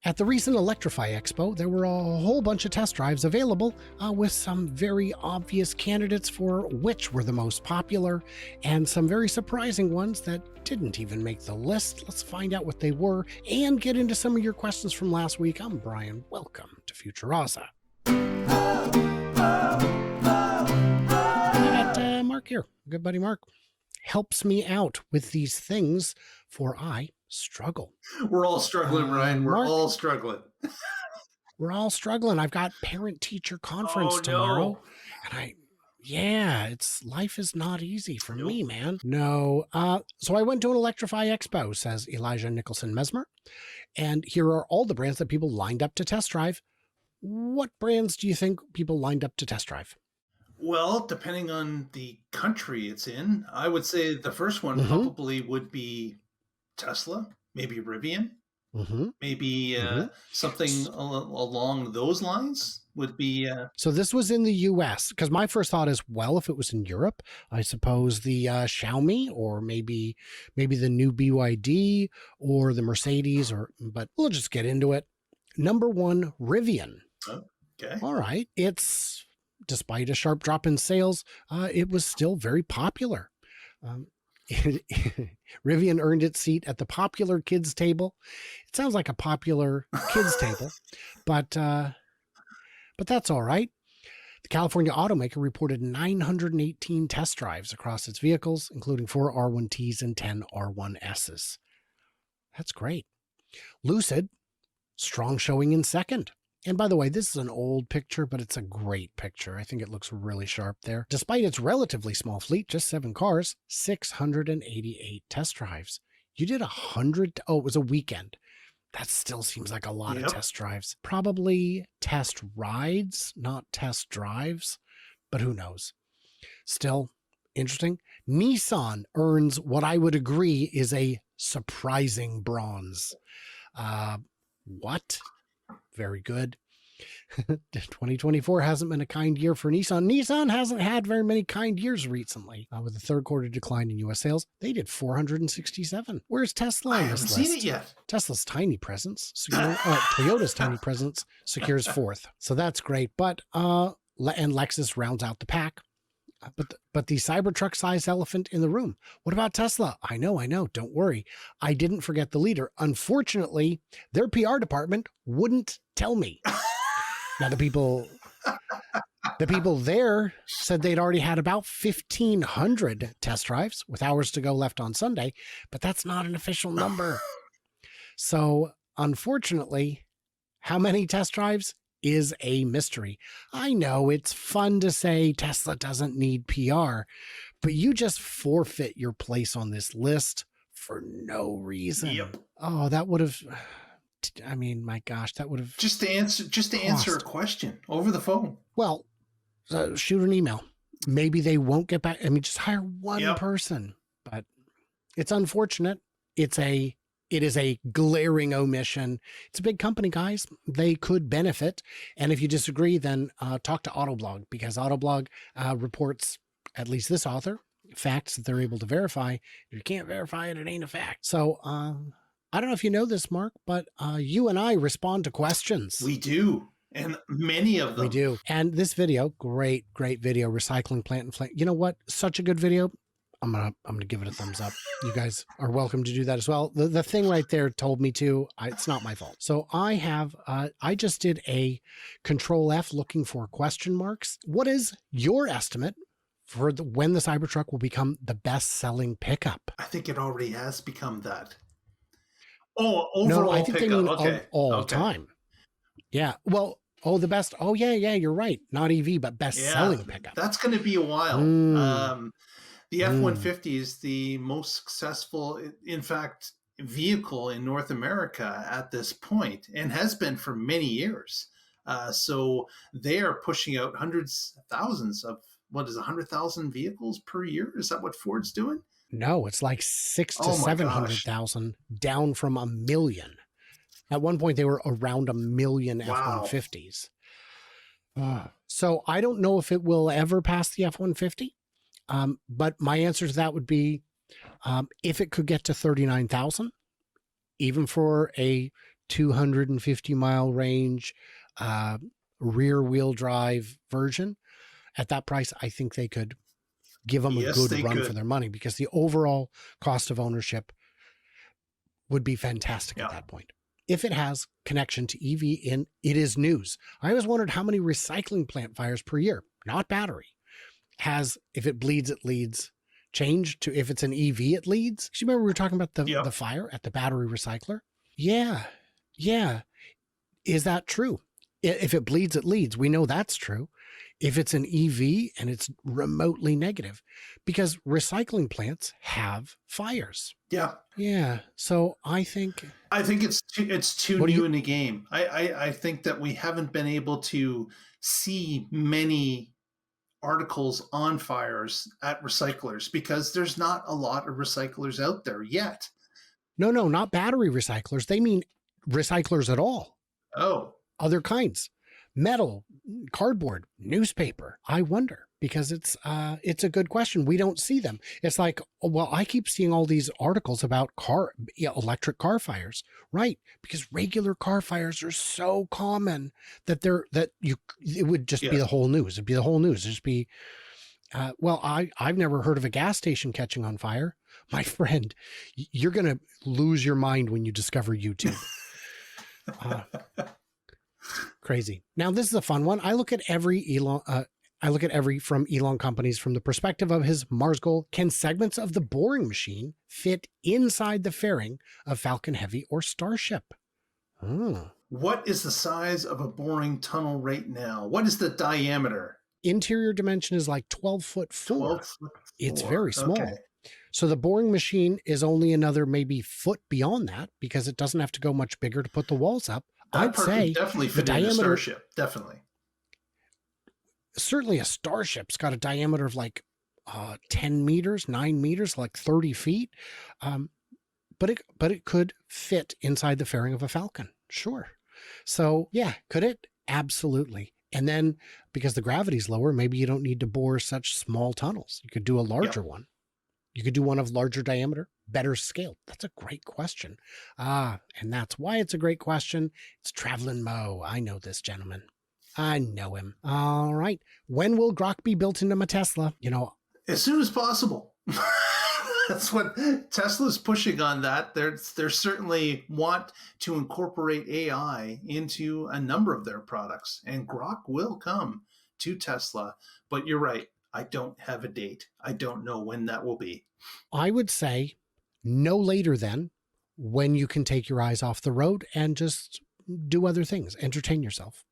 At the recent Electrify Expo, there were a whole bunch of test drives available with some very obvious candidates for which were the most popular and some very surprising ones that didn't even make the list. Let's find out what they were and get into some of your questions from last week. I'm Brian. Welcome to Futuraza. I got Mark here. Good buddy Mark helps me out with these things, for I struggle. We're all struggling, Ryan. We're Mark, all struggling. We're all struggling. I've got parent-teacher conference tomorrow. And life is not easy for me, man. No. So I went to an Electrify Expo, says Elijah Nicholson Mesmer. And here are all the brands that people lined up to test drive. What brands do you think people lined up to test drive? Well, depending on the country it's in, I would say the first one probably would be Tesla, maybe Rivian, maybe something along those lines would be. So this was in the U.S. because my first thought is, well, if it was in Europe, I suppose the Xiaomi or maybe the new BYD or the Mercedes, but we'll just get into it. Number one, Rivian. Okay. All right. Despite a sharp drop in sales, it was still very popular. Rivian earned its seat at the popular kids table. It sounds like a popular kids table, but that's all right. The California automaker reported 918 test drives across its vehicles, including 4 R1Ts and 10 R1Ss. That's great. Lucid, strong showing in second. And by the way, this is an old picture, but it's a great picture. I think it looks really sharp there. Despite its relatively small fleet, just 7 cars, 688 test drives. You did 100. Oh, it was a weekend. That still seems like a lot of test drives. Probably test rides, not test drives, but who knows? Still interesting. Nissan earns what I would agree is a surprising bronze. What? Very good. 2024 hasn't been a kind year for Nissan. Nissan hasn't had very many kind years recently. With the third quarter decline in U.S. sales, they did 467. Where's Tesla on this list? I haven't seen it yet. Tesla's tiny presence, Toyota's tiny presence secures fourth. So that's great. But and Lexus rounds out the pack. But the Cybertruck-sized elephant in the room. What about Tesla? I know. Don't worry. I didn't forget the leader. Unfortunately, their PR department wouldn't tell me. Now, the people there said they'd already had about 1,500 test drives with hours to go left on Sunday, but that's not an official number. So, unfortunately, how many test drives is a mystery. I know it's fun to say Tesla doesn't need PR, but you just forfeit your place on this list for no reason. Yep. Oh, that would have, I mean, my gosh, that would have just to answer a question over the phone. Well, shoot an email. Maybe they won't get back. I mean, just hire one person, but it's unfortunate. It is a glaring omission. It's a big company, guys. They could benefit. And if you disagree, then talk to Autoblog, because Autoblog reports, at least this author, facts that they're able to verify. If you can't verify it, it ain't a fact. So I don't know if you know this, Mark, but you and I respond to questions. We do. And many of them. We do. And this video, great video, recycling plant and flame. You know what? Such a good video. I'm gonna give it a thumbs up. You guys are welcome to do that as well. The thing right there told me to. It's not my fault. So I just did a Control F looking for question marks. What is your estimate for when the Cybertruck will become the best-selling pickup? I think it already has become that. Oh, overall no, I think pickup. They mean okay. Of all time. Yeah. Well. Oh, the best. Oh, yeah. You're right. Not EV, but best-selling pickup. That's going to be a while. The F-150 is the most successful, in fact, vehicle in North America at this point, and has been for many years. So they are pushing out hundreds, thousands of, 100,000 vehicles per year? Is that what Ford's doing? No, it's like 600,000 to 700,000, down from 1 million. At one point, they were around 1 million F-150s. So I don't know if it will ever pass the F-150. But my answer to that would be, if it could get to 39,000, even for a 250-mile range, rear wheel drive version. At that price, I think they could give them a Yes, good they run could. for their money, because the overall cost of ownership would be fantastic at that point. If it has connection to EV in, it is news. I always wondered how many recycling plant fires per year, not battery, has, if it bleeds, it leads, changed to if it's an EV, it leads. Do you remember we were talking about the fire at the battery recycler? Yeah. Yeah. Is that true? If it bleeds, it leads. We know that's true. If it's an EV and it's remotely negative, because recycling plants have fires. Yeah. Yeah. So I think it's too new in the game. I think that we haven't been able to see many articles on fires at recyclers because there's not a lot of recyclers out there yet. No, not battery recyclers. They mean recyclers at all. Oh. Other kinds. Metal, cardboard, newspaper. I wonder, because it's a good question. We don't see them. It's like, well, I keep seeing all these articles about electric car fires, right? Because regular car fires are so common that it would just be the whole news. It'd be the whole news. It'd just be, well, I've never heard of a gas station catching on fire. My friend, you're going to lose your mind when you discover YouTube. Crazy. Now, this is a fun one. I look at every from Elon companies from the perspective of his Mars goal. Can segments of the boring machine fit inside the fairing of Falcon Heavy or Starship? What is the size of a boring tunnel right now? What is the diameter? Interior dimension is like 12'4". 12'4". It's very small. Okay. So the boring machine is only another maybe foot beyond that, because it doesn't have to go much bigger to put the walls up. I'd say definitely fit in a Starship. Definitely. Certainly a Starship's got a diameter of like 10 meters, 9 meters, like 30 feet. But it could fit inside the fairing of a Falcon. Sure. So yeah, could it? Absolutely. And then because the gravity's lower, maybe you don't need to bore such small tunnels. You could do a larger one. You could do one of larger diameter, better scaled. That's a great question. And that's why it's a great question. It's Traveling Mo. I know this gentleman. I know him. All right. When will Grok be built into my Tesla? As soon as possible. That's what Tesla's pushing on that. They're certainly want to incorporate AI into a number of their products, and Grok will come to Tesla. But you're right. I don't have a date. I don't know when that will be. I would say no later than when you can take your eyes off the road and just do other things, entertain yourself.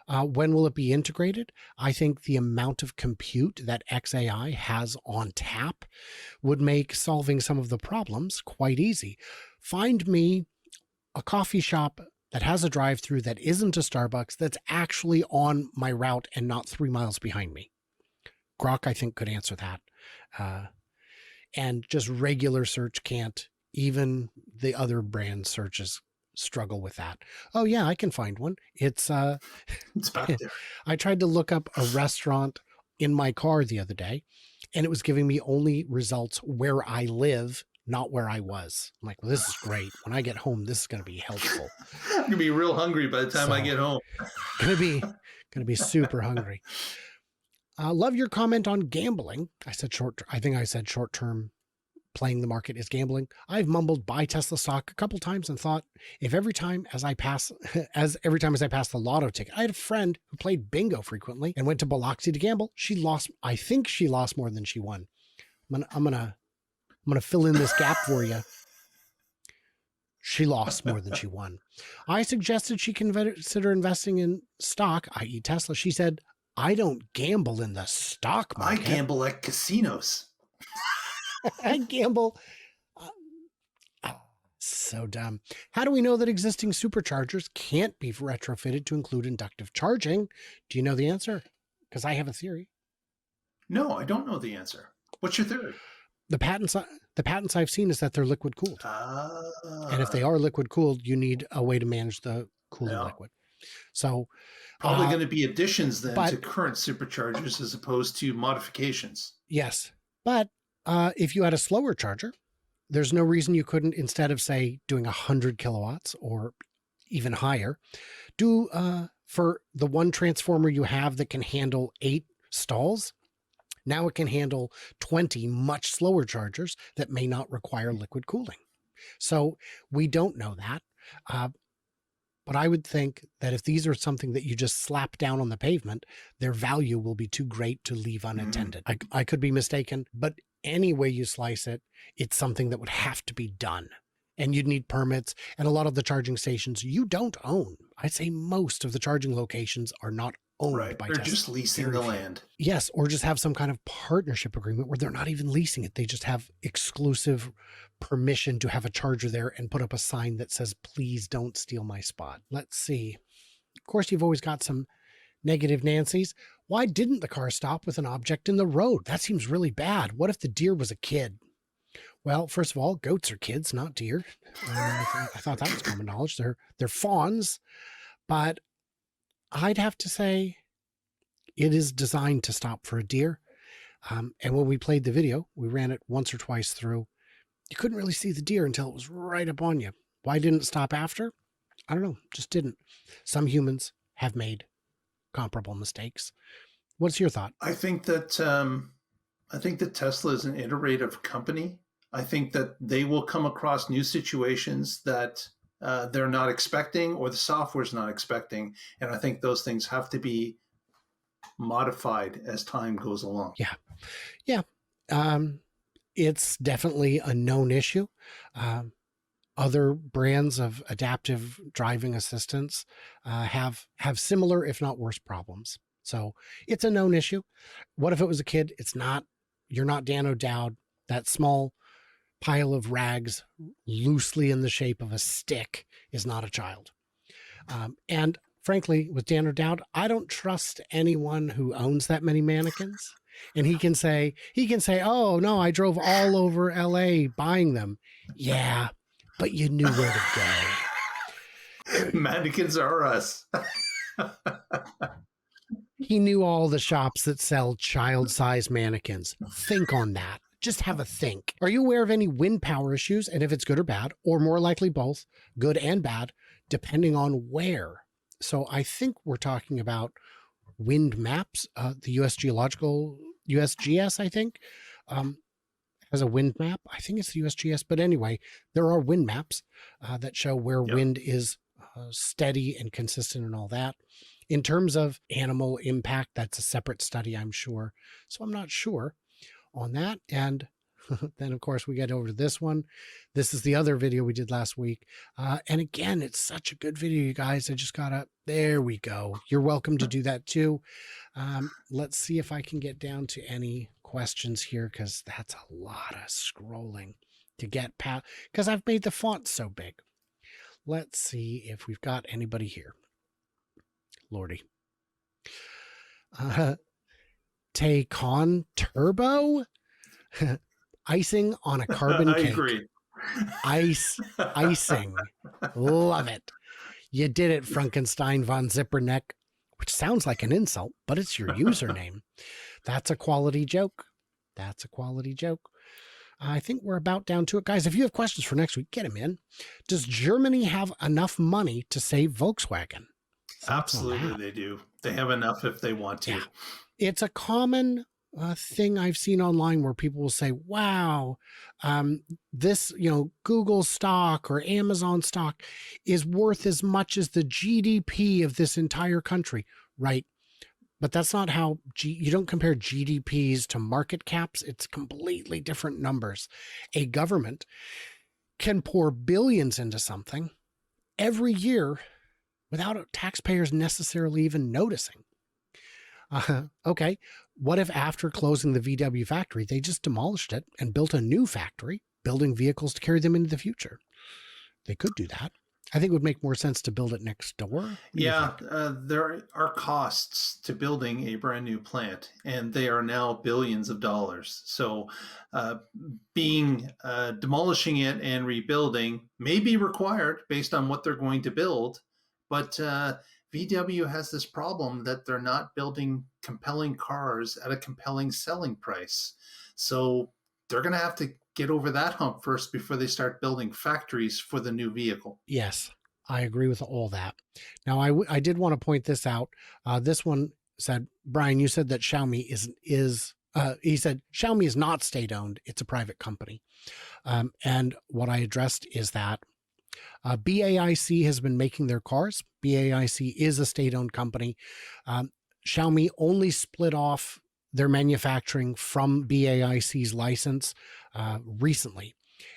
When will it be integrated? I think the amount of compute that XAI has on tap would make solving some of the problems quite easy. Find me a coffee shop that has a drive-through that isn't a Starbucks, that's actually on my route and not 3 miles behind me. Grok, I think, could answer that. And just regular search can't. Even the other brand searches struggle with that. Oh yeah, I can find one. It's back there. I tried to look up a restaurant in my car the other day, and it was giving me only results where I live, not where I was. I'm like, well, this is great. When I get home, this is going to be helpful. I'm going to be real hungry by the time I get home. Going to be super hungry. Love your comment on gambling. I think I said short-term playing the market is gambling. I've mumbled buy Tesla stock a couple times and thought, if every time as I pass the lotto ticket. I had a friend who played bingo frequently and went to Biloxi to gamble. I think she lost more than she won. I'm gonna fill in this gap for you. She lost more than she won. I suggested she consider investing in stock, i.e. Tesla. She said, I don't gamble in the stock market. I gamble at casinos. I gamble. So dumb. How do we know that existing superchargers can't be retrofitted to include inductive charging? Do you know the answer? Because I have a theory. No, I don't know the answer. What's your theory? The patents I've seen is that they're liquid cooled. And if they are liquid cooled, you need a way to manage the cooling liquid. So probably going to be additions then to current superchargers as opposed to modifications. Yes. But if you had a slower charger, there's no reason you couldn't, instead of say doing 100 kilowatts or even higher. Do for the one transformer you have that can handle 8 stalls, now it can handle 20 much slower chargers that may not require liquid cooling. So we don't know that. But I would think that if these are something that you just slap down on the pavement, their value will be too great to leave unattended. I could be mistaken, but any way you slice it, it's something that would have to be done. And you'd need permits, and a lot of the charging stations you don't own. I'd say most of the charging locations are not owned by They're Tesla. just leasing the land. Yes, or just have some kind of partnership agreement where they're not even leasing it. They just have exclusive permission to have a charger there and put up a sign that says, please don't steal my spot. Let's see. Of course, you've always got some negative Nancy's. Why didn't the car stop with an object in the road? That seems really bad. What if the deer was a kid? Well, first of all, goats are kids, not deer. I thought that was common knowledge. They're fawns, but I'd have to say it is designed to stop for a deer. And when we played the video, we ran it once or twice through. You couldn't really see the deer until it was right up on you. Why didn't it stop after? I don't know, just didn't. Some humans have made comparable mistakes. What's your thought? I think that Tesla is an iterative company. I think that they will come across new situations that they're not expecting, or the software's not expecting, and I think those things have to be modified as time goes along. Yeah. It's definitely a known issue. Other brands of adaptive driving assistance have similar, if not worse, problems. So it's a known issue. What if it was a kid? It's not. You're not Dan O'Dowd. That small pile of rags loosely in the shape of a stick is not a child. And frankly, with Dan O'Dowd, I don't trust anyone who owns that many mannequins. And he can say, oh no, I drove all over LA buying them. Yeah, but you knew where to go. Mannequins are us. He knew all the shops that sell child-sized mannequins. Think on that. Just have a think. Are you aware of any wind power issues? And if it's good or bad, or more likely both, good and bad, depending on where. So I think we're talking about wind maps. The USGS, I think, has a wind map. I think it's the USGS. But anyway, there are wind maps that show where wind is steady and consistent and all that. In terms of animal impact, that's a separate study, I'm sure. So I'm not sure on that. And then, of course, we get over to this one. This is the other video we did last week. And again, it's such a good video, you guys. I just gotta, there we go. You're welcome to do that too. Let's see if I can get down to any questions here, because that's a lot of scrolling to get past, because I've made the font so big. Let's see if we've got anybody here. Lordy. Taycan Turbo? Icing on a carbon cake. I agree. Icing. Love it. You did it, Frankenstein von Zipperneck, which sounds like an insult, but it's your username. That's a quality joke. That's a quality joke. I think we're about down to it. Guys, if you have questions for next week, get them in. Does Germany have enough money to save Volkswagen? Absolutely, they do. They have enough if they want to. Yeah. It's a common thing I've seen online where people will say, wow, this, Google stock or Amazon stock is worth as much as the GDP of this entire country, right? But that's not how you don't compare GDPs to market caps. It's completely different numbers. A government can pour billions into something every year without taxpayers necessarily even noticing. Okay, what if after closing the VW factory, they just demolished it and built a new factory, building vehicles to carry them into the future? They could do that. I think it would make more sense to build it next door. Yeah, there are costs to building a brand new plant, and they are now billions of dollars. So demolishing it and rebuilding may be required based on what they're going to build, but VW has this problem that they're not building compelling cars at a compelling selling price. So they're going to have to get over that hump first before they start building factories for the new vehicle. Yes. I agree with all that. Now, I did want to point this out. This one said, Brian, you said that Xiaomi he said Xiaomi is not state owned. It's a private company. And what I addressed is that BAIC has been making their cars. BAIC is a state owned company. Xiaomi only split off their manufacturing from BAIC's license recently.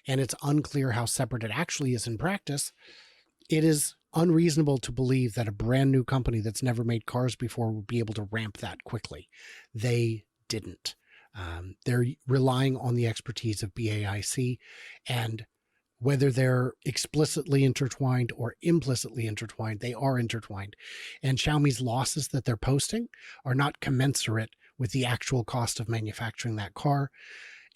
And it's unclear how separate it actually is in practice. It is unreasonable to believe that a brand new company that's never made cars before would be able to ramp that quickly. They didn't. They're relying on the expertise of BAIC, and whether they're explicitly intertwined or implicitly intertwined, they are intertwined. And Xiaomi's losses that they're posting are not commensurate with the actual cost of manufacturing that car.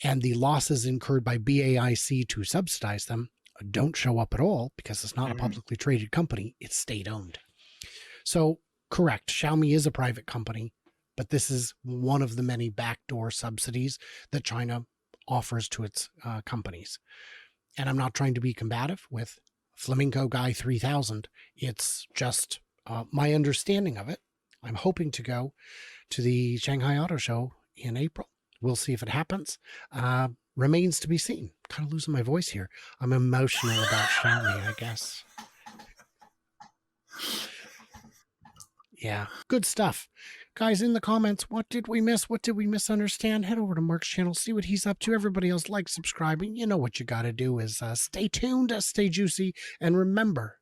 And the losses incurred by BAIC to subsidize them don't show up at all because it's not a publicly traded company. It's state owned. So correct, Xiaomi is a private company, but this is one of the many backdoor subsidies that China offers to its companies. And I'm not trying to be combative with Flamenco Guy 3000. It's just my understanding of it. I'm hoping to go to the Shanghai Auto Show in April. We'll see if it happens. Remains to be seen. Kind of losing my voice here. I'm emotional about Xiaomi, I guess. Yeah, good stuff. Guys, in the comments, what did we miss? What did we misunderstand? Head over to Mark's channel, see what he's up to. Everybody else, like, subscribing. You know what you got to do is stay tuned, stay juicy, and remember,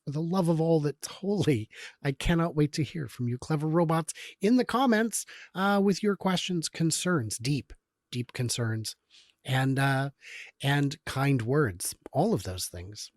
for the love of all that's holy, I cannot wait to hear from you clever robots in the comments with your questions, concerns, deep concerns, and kind words, all of those things.